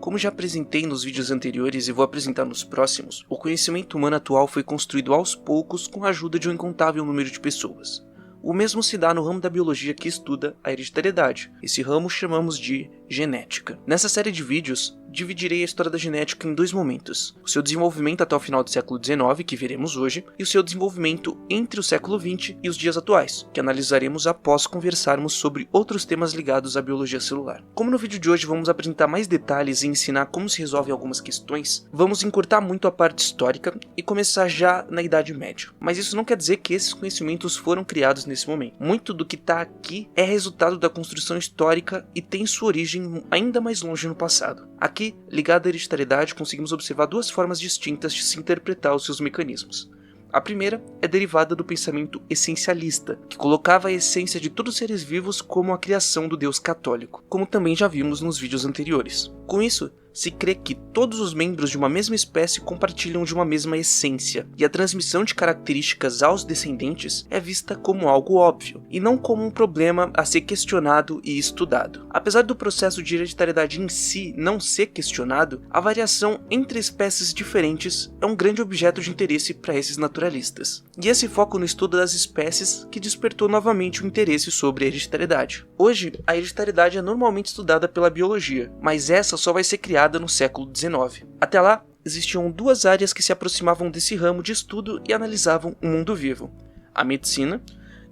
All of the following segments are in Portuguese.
Como já apresentei nos vídeos anteriores e vou apresentar nos próximos, o conhecimento humano atual foi construído aos poucos com a ajuda de um incontável número de pessoas. O mesmo se dá no ramo da biologia que estuda a hereditariedade. Esse ramo chamamos de genética. Nessa série de vídeos, dividirei a história da genética em dois momentos: o seu desenvolvimento até o final do século XIX, que veremos hoje, e o seu desenvolvimento entre o século XX e os dias atuais, que analisaremos após conversarmos sobre outros temas ligados à biologia celular. Como no vídeo de hoje vamos apresentar mais detalhes e ensinar como se resolvem algumas questões, vamos encurtar muito a parte histórica e começar já na Idade Média. Mas isso não quer dizer que esses conhecimentos foram criados nesse momento. Muito do que está aqui é resultado da construção histórica e tem sua origem ainda mais longe no passado. Aqui, ligado à hereditariedade, conseguimos observar duas formas distintas de se interpretar os seus mecanismos. A primeira é derivada do pensamento essencialista, que colocava a essência de todos os seres vivos como a criação do Deus católico, como também já vimos nos vídeos anteriores. Com isso, se crê que todos os membros de uma mesma espécie compartilham de uma mesma essência, e a transmissão de características aos descendentes é vista como algo óbvio, e não como um problema a ser questionado e estudado. Apesar do processo de hereditariedade em si não ser questionado, a variação entre espécies diferentes é um grande objeto de interesse para esses naturalistas. E esse foco no estudo das espécies que despertou novamente o interesse sobre a hereditariedade. Hoje, a hereditariedade é normalmente estudada pela biologia, mas essa só vai ser criada no século XIX. Até lá, existiam duas áreas que se aproximavam desse ramo de estudo e analisavam o mundo vivo: a medicina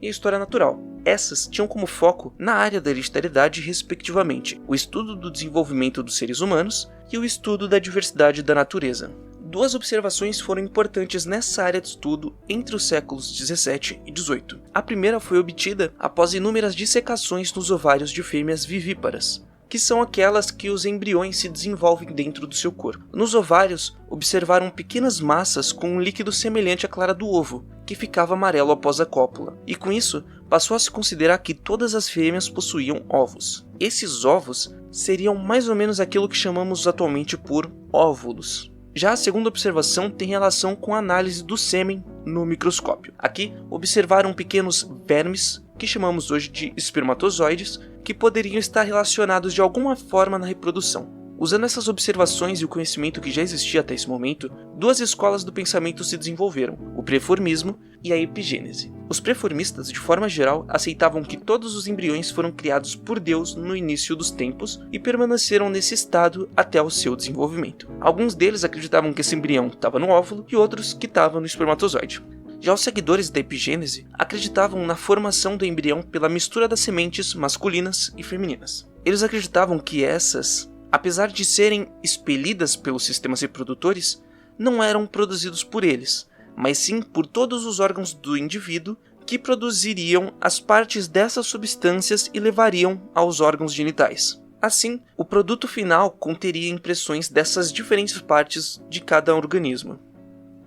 e a história natural. Essas tinham como foco na área da hereditariedade, respectivamente, o estudo do desenvolvimento dos seres humanos e o estudo da diversidade da natureza. Duas observações foram importantes nessa área de estudo entre os séculos 17 e 18. A primeira foi obtida após inúmeras dissecações nos ovários de fêmeas vivíparas, que são aquelas que os embriões se desenvolvem dentro do seu corpo. Nos ovários, observaram pequenas massas com um líquido semelhante à clara do ovo, que ficava amarelo após a cópula, e com isso, passou a se considerar que todas as fêmeas possuíam ovos. Esses ovos seriam mais ou menos aquilo que chamamos atualmente por óvulos. Já a segunda observação tem relação com a análise do sêmen no microscópio. Aqui, observaram pequenos vermes, que chamamos hoje de espermatozoides, que poderiam estar relacionados de alguma forma na reprodução. Usando essas observações e o conhecimento que já existia até esse momento, duas escolas do pensamento se desenvolveram: o preformismo e a epigênese. Os preformistas, de forma geral, aceitavam que todos os embriões foram criados por Deus no início dos tempos e permaneceram nesse estado até o seu desenvolvimento. Alguns deles acreditavam que esse embrião estava no óvulo e outros que estava no espermatozoide. Já os seguidores da epigênese acreditavam na formação do embrião pela mistura das sementes masculinas e femininas. Eles acreditavam que essas, apesar de serem expelidas pelos sistemas reprodutores, não eram produzidos por eles, mas sim por todos os órgãos do indivíduo que produziriam as partes dessas substâncias e levariam aos órgãos genitais. Assim, o produto final conteria impressões dessas diferentes partes de cada organismo.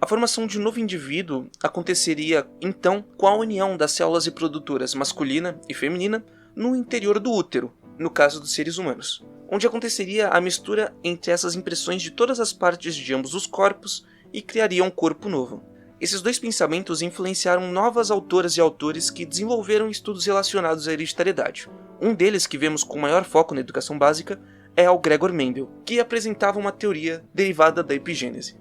A formação de um novo indivíduo aconteceria, então, com a união das células reprodutoras masculina e feminina no interior do útero, no caso dos seres humanos, onde aconteceria a mistura entre essas impressões de todas as partes de ambos os corpos e criaria um corpo novo. Esses dois pensamentos influenciaram novas autoras e autores que desenvolveram estudos relacionados à hereditariedade. Um deles, que vemos com maior foco na educação básica, é o Gregor Mendel, que apresentava uma teoria derivada da epigênese.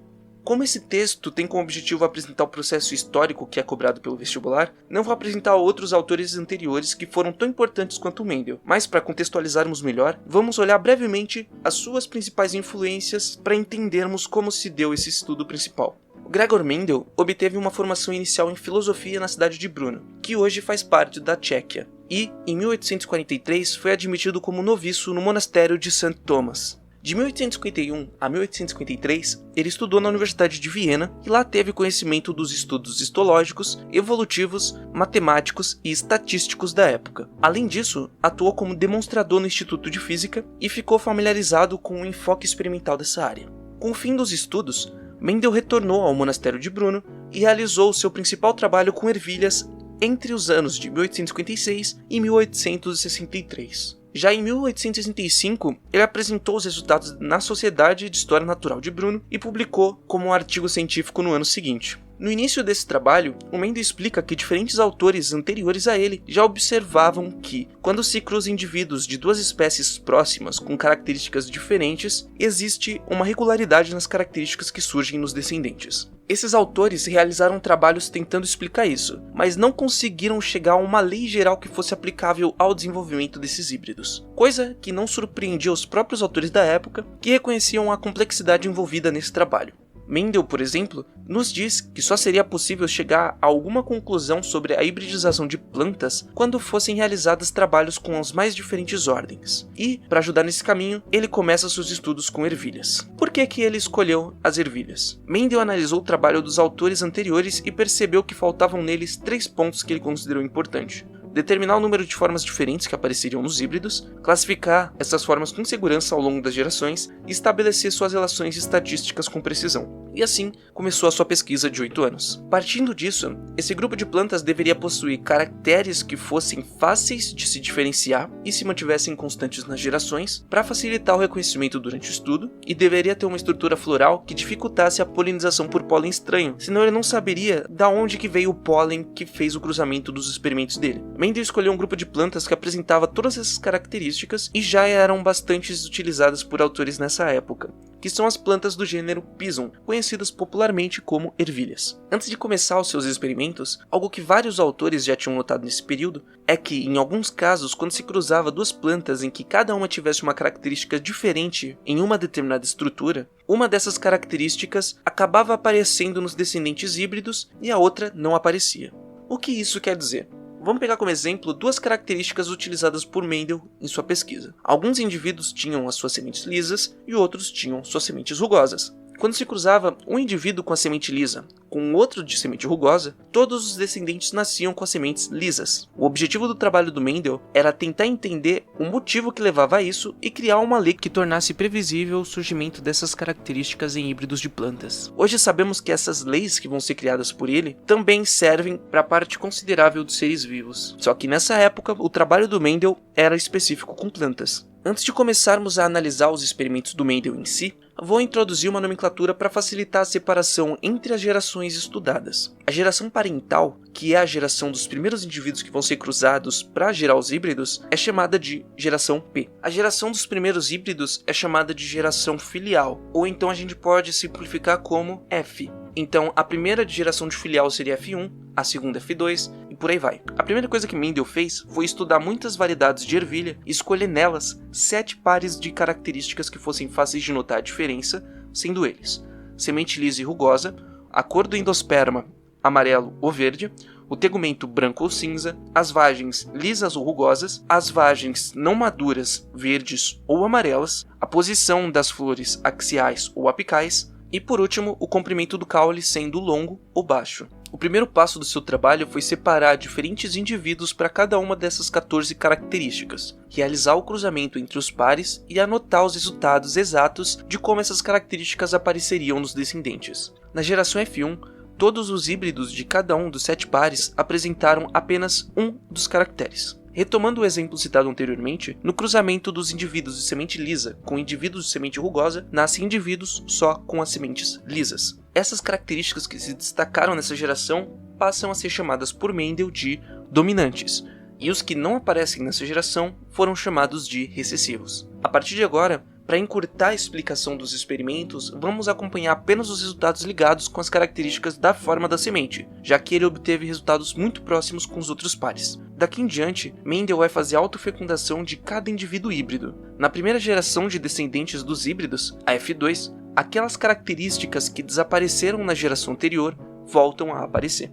Como esse texto tem como objetivo apresentar o processo histórico que é cobrado pelo vestibular, não vou apresentar outros autores anteriores que foram tão importantes quanto Mendel, mas para contextualizarmos melhor, vamos olhar brevemente as suas principais influências para entendermos como se deu esse estudo principal. O Gregor Mendel obteve uma formação inicial em filosofia na cidade de Brno, que hoje faz parte da Tchequia, e, em 1843, foi admitido como noviço no monastério de St. Thomas. De 1851 a 1853, ele estudou na Universidade de Viena e lá teve conhecimento dos estudos histológicos, evolutivos, matemáticos e estatísticos da época. Além disso, atuou como demonstrador no Instituto de Física e ficou familiarizado com o enfoque experimental dessa área. Com o fim dos estudos, Mendel retornou ao monastério de Brno e realizou seu principal trabalho com ervilhas entre os anos de 1856 e 1863. Já em 1865, ele apresentou os resultados na Sociedade de História Natural de Brno e publicou como um artigo científico no ano seguinte. No início desse trabalho, o Mendel explica que diferentes autores anteriores a ele já observavam que, quando se cruzam indivíduos de duas espécies próximas com características diferentes, existe uma regularidade nas características que surgem nos descendentes. Esses autores realizaram trabalhos tentando explicar isso, mas não conseguiram chegar a uma lei geral que fosse aplicável ao desenvolvimento desses híbridos, coisa que não surpreendia os próprios autores da época, que reconheciam a complexidade envolvida nesse trabalho. Mendel, por exemplo, nos diz que só seria possível chegar a alguma conclusão sobre a hibridização de plantas quando fossem realizados trabalhos com as mais diferentes ordens. E, para ajudar nesse caminho, ele começa seus estudos com ervilhas. Por que ele escolheu as ervilhas? Mendel analisou o trabalho dos autores anteriores e percebeu que faltavam neles 3 pontos que ele considerou importantes. Determinar o número de formas diferentes que apareceriam nos híbridos, classificar essas formas com segurança ao longo das gerações e estabelecer suas relações estatísticas com precisão. E assim, começou a sua pesquisa de 8 anos. Partindo disso, esse grupo de plantas deveria possuir caracteres que fossem fáceis de se diferenciar e se mantivessem constantes nas gerações, para facilitar o reconhecimento durante o estudo, e deveria ter uma estrutura floral que dificultasse a polinização por pólen estranho, senão ele não saberia da onde que veio o pólen que fez o cruzamento dos experimentos dele. Mendel escolheu um grupo de plantas que apresentava todas essas características e já eram bastante utilizadas por autores nessa época, que são as plantas do gênero Pisum, conhecidas popularmente como ervilhas. Antes de começar os seus experimentos, algo que vários autores já tinham notado nesse período é que, em alguns casos, quando se cruzava duas plantas em que cada uma tivesse uma característica diferente em uma determinada estrutura, uma dessas características acabava aparecendo nos descendentes híbridos e a outra não aparecia. O que isso quer dizer? Vamos pegar como exemplo 2 características utilizadas por Mendel em sua pesquisa. Alguns indivíduos tinham as suas sementes lisas e outros tinham suas sementes rugosas. Quando se cruzava um indivíduo com a semente lisa com outro de semente rugosa, todos os descendentes nasciam com as sementes lisas. O objetivo do trabalho do Mendel era tentar entender o motivo que levava a isso e criar uma lei que tornasse previsível o surgimento dessas características em híbridos de plantas. Hoje sabemos que essas leis que vão ser criadas por ele também servem para a parte considerável dos seres vivos. Só que nessa época, o trabalho do Mendel era específico com plantas. Antes de começarmos a analisar os experimentos do Mendel em si, vou introduzir uma nomenclatura para facilitar a separação entre as gerações estudadas. A geração parental, que é a geração dos primeiros indivíduos que vão ser cruzados para gerar os híbridos, é chamada de geração P. A geração dos primeiros híbridos é chamada de geração filial, ou então a gente pode simplificar como F. Então, a primeira geração de filial seria F1, a segunda F2 e por aí vai. A primeira coisa que Mendel fez foi estudar muitas variedades de ervilha e escolher nelas 7 pares de características que fossem fáceis de notar a diferença, sendo eles: semente lisa e rugosa, a cor do endosperma amarelo ou verde, o tegumento branco ou cinza, as vagens lisas ou rugosas, as vagens não maduras verdes ou amarelas, a posição das flores axiais ou apicais, e por último, o comprimento do caule sendo longo ou baixo. O primeiro passo do seu trabalho foi separar diferentes indivíduos para cada uma dessas 14 características, realizar o cruzamento entre os pares e anotar os resultados exatos de como essas características apareceriam nos descendentes. Na geração F1, todos os híbridos de cada um dos 7 pares apresentaram apenas um dos caracteres. Retomando o exemplo citado anteriormente, no cruzamento dos indivíduos de semente lisa com indivíduos de semente rugosa, nascem indivíduos só com as sementes lisas. Essas características que se destacaram nessa geração passam a ser chamadas por Mendel de dominantes, e os que não aparecem nessa geração foram chamados de recessivos. A partir de agora, para encurtar a explicação dos experimentos, vamos acompanhar apenas os resultados ligados com as características da forma da semente, já que ele obteve resultados muito próximos com os outros pares. Daqui em diante, Mendel vai fazer a autofecundação de cada indivíduo híbrido. Na primeira geração de descendentes dos híbridos, a F2, aquelas características que desapareceram na geração anterior voltam a aparecer.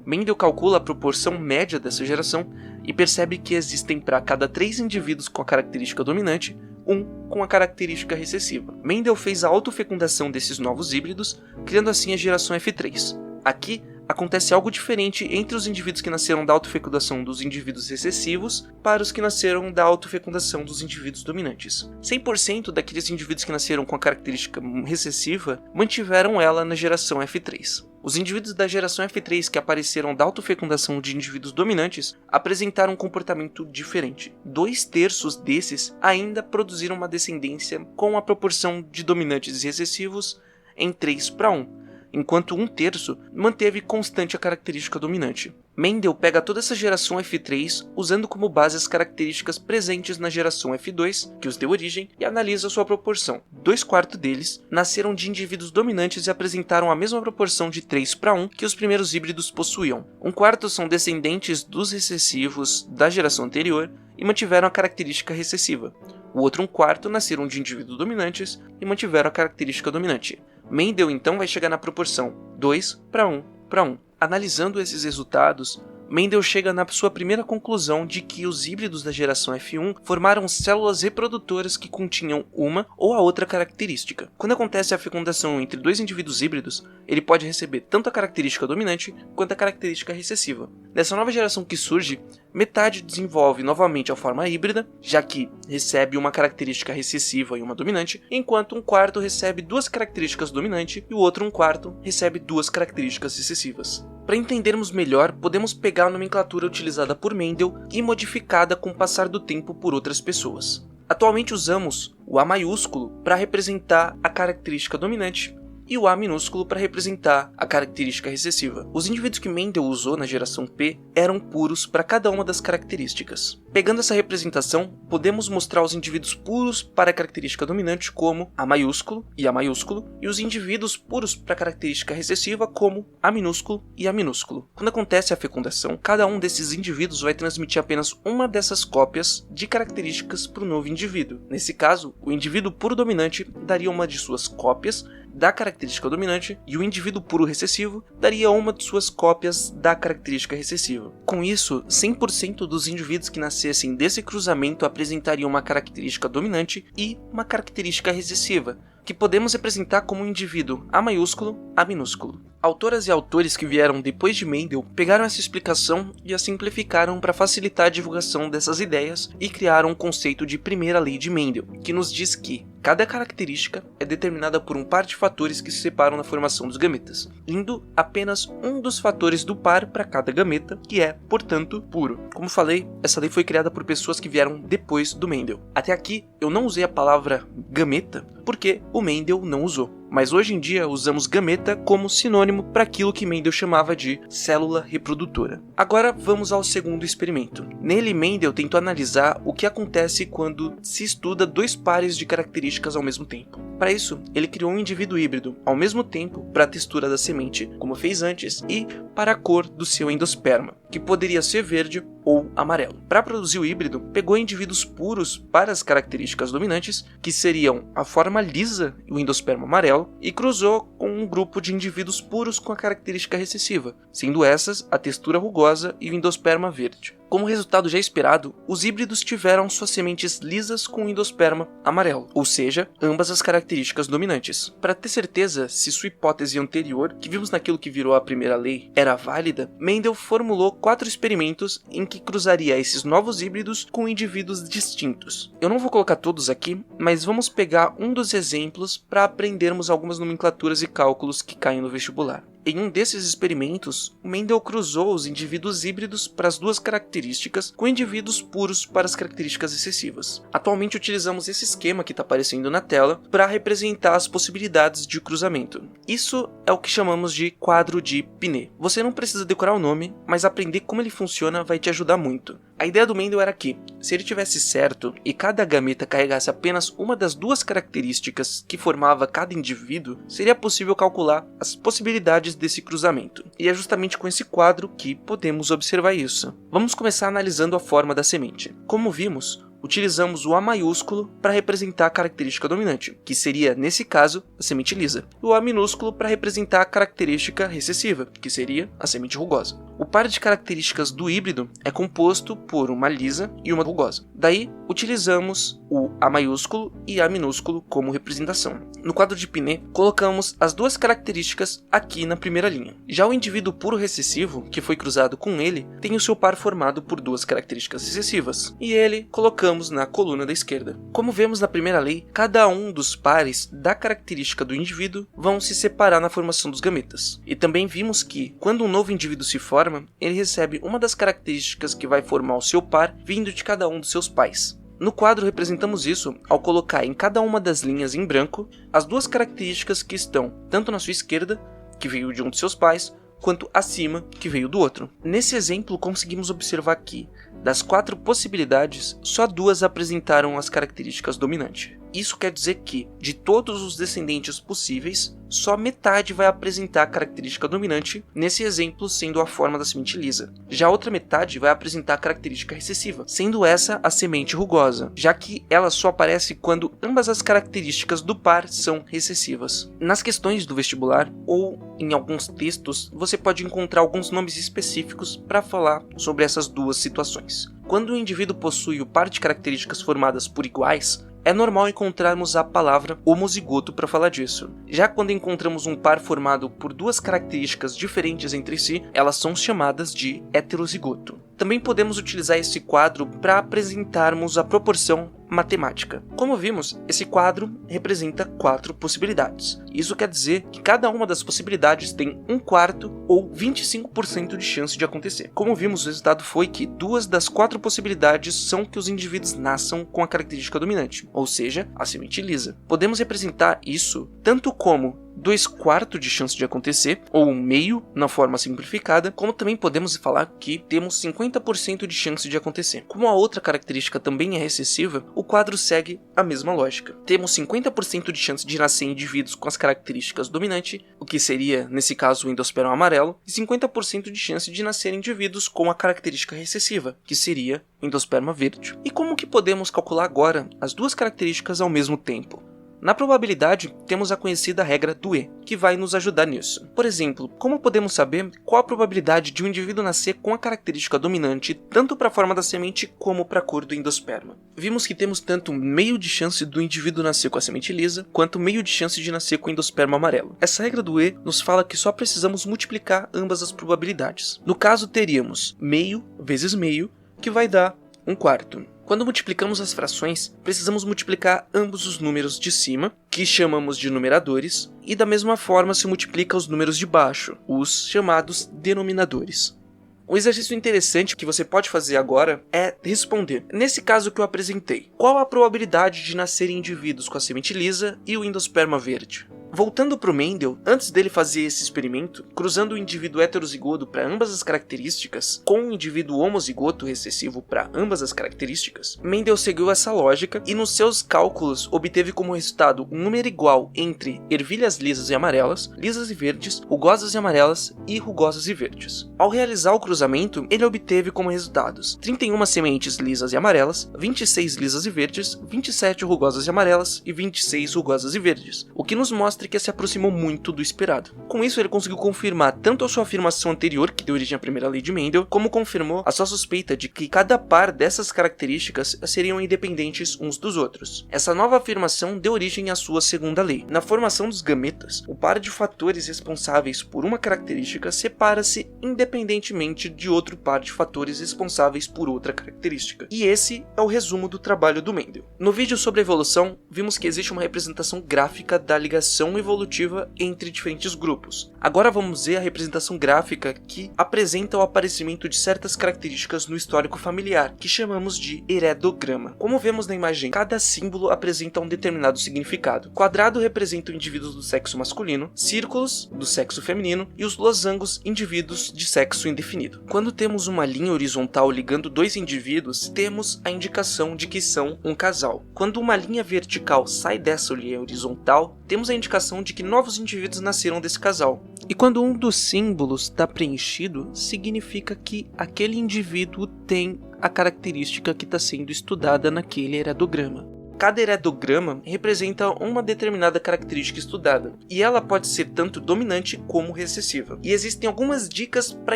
Mendel calcula a proporção média dessa geração e percebe que existem para cada 3 indivíduos com a característica dominante, um com a característica recessiva. Mendel fez a autofecundação desses novos híbridos, criando assim a geração F3. Aqui acontece algo diferente entre os indivíduos que nasceram da autofecundação dos indivíduos recessivos para os que nasceram da autofecundação dos indivíduos dominantes. 100% daqueles indivíduos que nasceram com a característica recessiva mantiveram ela na geração F3. Os indivíduos da geração F3 que apareceram da autofecundação de indivíduos dominantes apresentaram um comportamento diferente. 2/3 desses ainda produziram uma descendência com a proporção de dominantes e recessivos em 3:1, enquanto 1/3 manteve constante a característica dominante. Mendel pega toda essa geração F3 usando como base as características presentes na geração F2, que os deu origem, e analisa sua proporção. 2/4 deles nasceram de indivíduos dominantes e apresentaram a mesma proporção de 3:1 que os primeiros híbridos possuíam. 1/4 são descendentes dos recessivos da geração anterior e mantiveram a característica recessiva. O outro 1/4 nasceram de indivíduos dominantes e mantiveram a característica dominante. Mendel então vai chegar na proporção 2:1:1. Analisando esses resultados, Mendel chega na sua primeira conclusão de que os híbridos da geração F1 formaram células reprodutoras que continham uma ou a outra característica. Quando acontece a fecundação entre dois indivíduos híbridos, ele pode receber tanto a característica dominante quanto a característica recessiva. Nessa nova geração que surge, metade desenvolve novamente a forma híbrida, já que recebe uma característica recessiva e uma dominante, enquanto 1/4 recebe duas características dominantes e o outro 1/4 recebe duas características recessivas. Para entendermos melhor, podemos pegar a nomenclatura utilizada por Mendel e modificada com o passar do tempo por outras pessoas. Atualmente usamos o A maiúsculo para representar a característica dominante e o A minúsculo para representar a característica recessiva. Os indivíduos que Mendel usou na geração P eram puros para cada uma das características. Pegando essa representação, podemos mostrar os indivíduos puros para a característica dominante como A maiúsculo, e os indivíduos puros para a característica recessiva como A minúsculo e A minúsculo. Quando acontece a fecundação, cada um desses indivíduos vai transmitir apenas uma dessas cópias de características para o novo indivíduo. Nesse caso, o indivíduo puro dominante daria uma de suas cópias da característica dominante e o indivíduo puro recessivo daria uma de suas cópias da característica recessiva. Com isso, 100% dos indivíduos que nascessem desse cruzamento apresentariam uma característica dominante e uma característica recessiva, que podemos representar como um indivíduo A maiúsculo, A minúsculo. Autoras e autores que vieram depois de Mendel pegaram essa explicação e a simplificaram para facilitar a divulgação dessas ideias e criaram o conceito de primeira lei de Mendel, que nos diz que cada característica é determinada por um par de fatores que se separam na formação dos gametas, indo apenas um dos fatores do par para cada gameta, que é, portanto, puro. Como falei, essa lei foi criada por pessoas que vieram depois do Mendel. Até aqui, eu não usei a palavra gameta porque o Mendel não usou. Mas hoje em dia usamos gameta como sinônimo para aquilo que Mendel chamava de célula reprodutora. Agora vamos ao segundo experimento. Nele, Mendel tentou analisar o que acontece quando se estuda dois pares de características ao mesmo tempo. Para isso, ele criou um indivíduo híbrido ao mesmo tempo para a textura da semente, como fez antes, e para a cor do seu endosperma, que poderia ser verde ou amarelo. Para produzir o híbrido, pegou indivíduos puros para as características dominantes, que seriam a forma lisa e o endosperma amarelo, e cruzou com um grupo de indivíduos puros com a característica recessiva, sendo essas a textura rugosa e o endosperma verde. Como resultado já esperado, os híbridos tiveram suas sementes lisas com o endosperma amarelo, ou seja, ambas as características dominantes. Para ter certeza se sua hipótese anterior, que vimos naquilo que virou a primeira lei, era válida, Mendel formulou 4 experimentos em que cruzaria esses novos híbridos com indivíduos distintos. Eu não vou colocar todos aqui, mas vamos pegar um dos exemplos para aprendermos algumas nomenclaturas e cálculos que caem no vestibular. Em um desses experimentos, Mendel cruzou os indivíduos híbridos para as duas características com indivíduos puros para as características excessivas. Atualmente utilizamos esse esquema que está aparecendo na tela para representar as possibilidades de cruzamento. Isso é o que chamamos de quadro de Pinet. Você não precisa decorar o nome, mas aprender como ele funciona vai te ajudar muito. A ideia do Mendel era que, se ele tivesse certo e cada gameta carregasse apenas uma das duas características que formava cada indivíduo, seria possível calcular as possibilidades desse cruzamento. E é justamente com esse quadro que podemos observar isso. Vamos começar analisando a forma da semente. Como vimos, utilizamos o A maiúsculo para representar a característica dominante, que seria, nesse caso, a semente lisa, e o A minúsculo para representar a característica recessiva, que seria a semente rugosa. O par de características do híbrido é composto por uma lisa e uma rugosa. Daí, utilizamos o A maiúsculo e A minúsculo como representação. No quadro de Pinet, colocamos as duas características aqui na primeira linha. Já o indivíduo puro recessivo, que foi cruzado com ele, tem o seu par formado por duas características recessivas, e ele colocamos na coluna da esquerda. Como vemos na primeira lei, cada um dos pares da característica do indivíduo vão se separar na formação dos gametas. E também vimos que, quando um novo indivíduo se forma, ele recebe uma das características que vai formar o seu par vindo de cada um dos seus pais. No quadro representamos isso ao colocar em cada uma das linhas em branco as duas características que estão tanto na sua esquerda que veio de um de seus pais, quanto acima, que veio do outro. Nesse exemplo, conseguimos observar que, das 4 possibilidades, só 2 apresentaram as características dominantes. Isso quer dizer que, de todos os descendentes possíveis, só metade vai apresentar a característica dominante, nesse exemplo sendo a forma da semente lisa. Já a outra metade vai apresentar a característica recessiva, sendo essa a semente rugosa, já que ela só aparece quando ambas as características do par são recessivas. Nas questões do vestibular, ou em alguns textos, você pode encontrar alguns nomes específicos para falar sobre essas duas situações. Quando o indivíduo possui o par de características formadas por iguais, é normal encontrarmos a palavra homozigoto para falar disso. Já quando encontramos um par formado por 2 características diferentes entre si, elas são chamadas de heterozigoto. Também podemos utilizar esse quadro para apresentarmos a proporção matemática. Como vimos, esse quadro representa 4 possibilidades. Isso quer dizer que cada uma das possibilidades tem 1/4 ou 25% de chance de acontecer. Como vimos, o resultado foi que 2 das 4 possibilidades são que os indivíduos nasçam com a característica dominante, ou seja, a semente lisa. Podemos representar isso tanto como 2/4 de chance de acontecer, ou 1/2 na forma simplificada, como também podemos falar que temos 50% de chance de acontecer. Como a outra característica também é recessiva, o quadro segue a mesma lógica. Temos 50% de chance de nascer indivíduos com as características dominantes, o que seria, nesse caso, o endosperma amarelo, e 50% de chance de nascer indivíduos com a característica recessiva, que seria o endosperma verde. E como que podemos calcular agora as duas características ao mesmo tempo? Na probabilidade, temos a conhecida regra do E, que vai nos ajudar nisso. Por exemplo, como podemos saber qual a probabilidade de um indivíduo nascer com a característica dominante tanto para a forma da semente como para a cor do endosperma? Vimos que temos tanto meio de chance do indivíduo nascer com a semente lisa, quanto meio de chance de nascer com o endosperma amarelo. Essa regra do E nos fala que só precisamos multiplicar ambas as probabilidades. No caso, teríamos meio vezes meio, que vai dar 1/4. Quando multiplicamos as frações, precisamos multiplicar ambos os números de cima, que chamamos de numeradores, e da mesma forma se multiplica os números de baixo, os chamados denominadores. Um exercício interessante que você pode fazer agora é responder, nesse caso que eu apresentei, qual a probabilidade de nascerem indivíduos com a semente lisa e o endosperma verde? Voltando para o Mendel, antes dele fazer esse experimento, cruzando o indivíduo heterozigoto para ambas as características com o indivíduo homozigoto recessivo para ambas as características, Mendel seguiu essa lógica e nos seus cálculos obteve como resultado um número igual entre ervilhas lisas e verdes, rugosas e amarelas e rugosas e verdes. Ao realizar o cruzamento, ele obteve como resultados 31 sementes lisas e amarelas, 26 lisas e verdes, 27 rugosas e amarelas e 26 rugosas e verdes, o que nos mostra que se aproximou muito do esperado. Com isso, ele conseguiu confirmar tanto a sua afirmação anterior, que deu origem à primeira lei de Mendel, como confirmou a sua suspeita de que cada par dessas características seriam independentes uns dos outros. Essa nova afirmação deu origem à sua segunda lei. Na formação dos gametas, o par de fatores responsáveis por uma característica separa-se independentemente de outro par de fatores responsáveis por outra característica. E esse é o resumo do trabalho do Mendel. No vídeo sobre a evolução, vimos que existe uma representação gráfica da ligação evolutiva entre diferentes grupos. Agora vamos ver a representação gráfica que apresenta o aparecimento de certas características no histórico familiar, que chamamos de heredograma. Como vemos na imagem, cada símbolo apresenta um determinado significado. Quadrado representa indivíduos do sexo masculino, círculos do sexo feminino e os losangos indivíduos de sexo indefinido. Quando temos uma linha horizontal ligando dois indivíduos, temos a indicação de que são um casal. Quando uma linha vertical sai dessa linha horizontal, temos a indicação de que novos indivíduos nasceram desse casal. E quando um dos símbolos está preenchido, significa que aquele indivíduo tem a característica que está sendo estudada naquele heredograma. Cada heredograma representa uma determinada característica estudada, e ela pode ser tanto dominante como recessiva. E existem algumas dicas para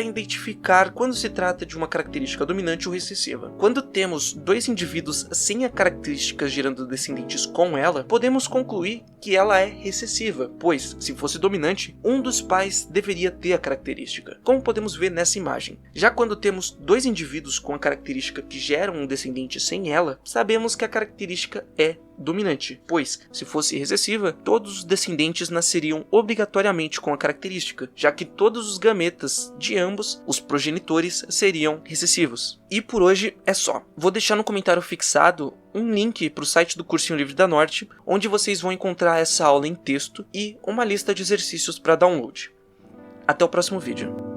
identificar quando se trata de uma característica dominante ou recessiva. Quando temos dois indivíduos sem a característica gerando descendentes com ela, podemos concluir que ela é recessiva, pois, se fosse dominante, um dos pais deveria ter a característica, como podemos ver nessa imagem. Já quando temos dois indivíduos com a característica que geram um descendente sem ela, sabemos que a característica é dominante, pois, se fosse recessiva, todos os descendentes nasceriam obrigatoriamente com a característica, já que todos os gametas de ambos, os progenitores, seriam recessivos. E por hoje é só. Vou deixar no comentário fixado um link para o site do Cursinho Livre da Norte, onde vocês vão encontrar essa aula em texto e uma lista de exercícios para download. Até o próximo vídeo.